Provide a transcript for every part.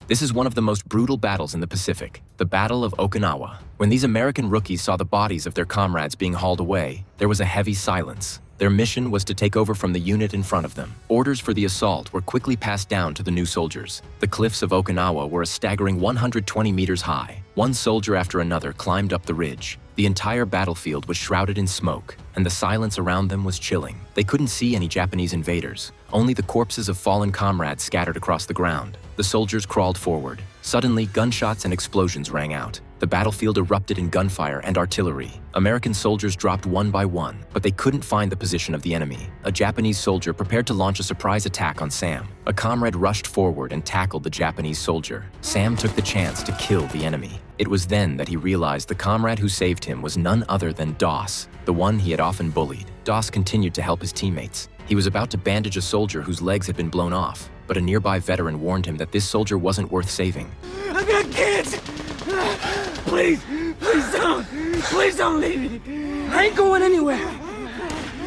This is one of the most brutal battles in the Pacific, the Battle of Okinawa. When these American rookies saw the bodies of their comrades being hauled away, there was a heavy silence. Their mission was to take over from the unit in front of them. Orders for the assault were quickly passed down to the new soldiers. The cliffs of Okinawa were a staggering 120 meters high. One soldier after another climbed up the ridge. The entire battlefield was shrouded in smoke, and the silence around them was chilling. They couldn't see any Japanese invaders, only the corpses of fallen comrades scattered across the ground. The soldiers crawled forward. Suddenly, gunshots and explosions rang out. The battlefield erupted in gunfire and artillery. American soldiers dropped one by one, but they couldn't find the position of the enemy. A Japanese soldier prepared to launch a surprise attack on Sam. A comrade rushed forward and tackled the Japanese soldier. Sam took the chance to kill the enemy. It was then that he realized the comrade who saved him was none other than Doss, the one he had often bullied. Doss continued to help his teammates. He was about to bandage a soldier whose legs had been blown off, but a nearby veteran warned him that this soldier wasn't worth saving. I've got kids! Please don't leave me! I ain't going anywhere!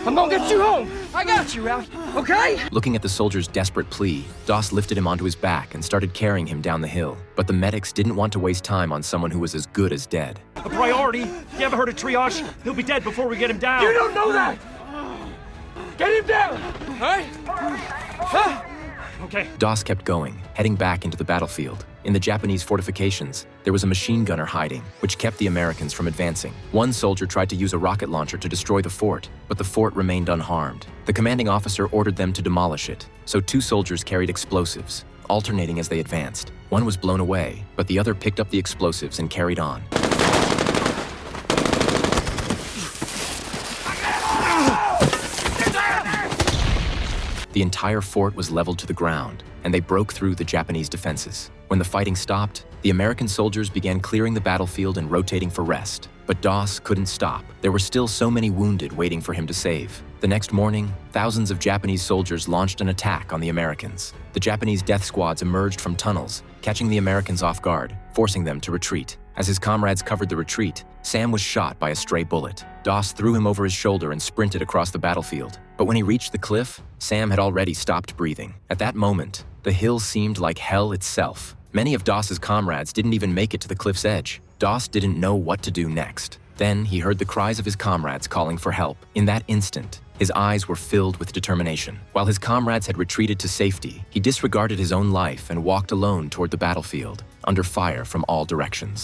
I'm gonna get you home! I got you, Ralph, okay? Looking at the soldier's desperate plea, Doss lifted him onto his back and started carrying him down the hill. But the medics didn't want to waste time on someone who was as good as dead. A priority? You ever heard of triage? He'll be dead before we get him down. You don't know that! Get him down! Huh? Okay. Doss kept going, heading back into the battlefield. In the Japanese fortifications, there was a machine gunner hiding, which kept the Americans from advancing. One soldier tried to use a rocket launcher to destroy the fort, but the fort remained unharmed. The commanding officer ordered them to demolish it, so two soldiers carried explosives, alternating as they advanced. One was blown away, but the other picked up the explosives and carried on. The entire fort was leveled to the ground, and they broke through the Japanese defenses. When the fighting stopped, the American soldiers began clearing the battlefield and rotating for rest. But Doss couldn't stop. There were still so many wounded waiting for him to save. The next morning, thousands of Japanese soldiers launched an attack on the Americans. The Japanese death squads emerged from tunnels, catching the Americans off guard, forcing them to retreat. As his comrades covered the retreat, Sam was shot by a stray bullet. Doss threw him over his shoulder and sprinted across the battlefield. But when he reached the cliff, Sam had already stopped breathing. At that moment, the hill seemed like hell itself. Many of Doss's comrades didn't even make it to the cliff's edge. Doss didn't know what to do next. Then he heard the cries of his comrades calling for help. In that instant, his eyes were filled with determination. While his comrades had retreated to safety, he disregarded his own life and walked alone toward the battlefield, under fire from all directions.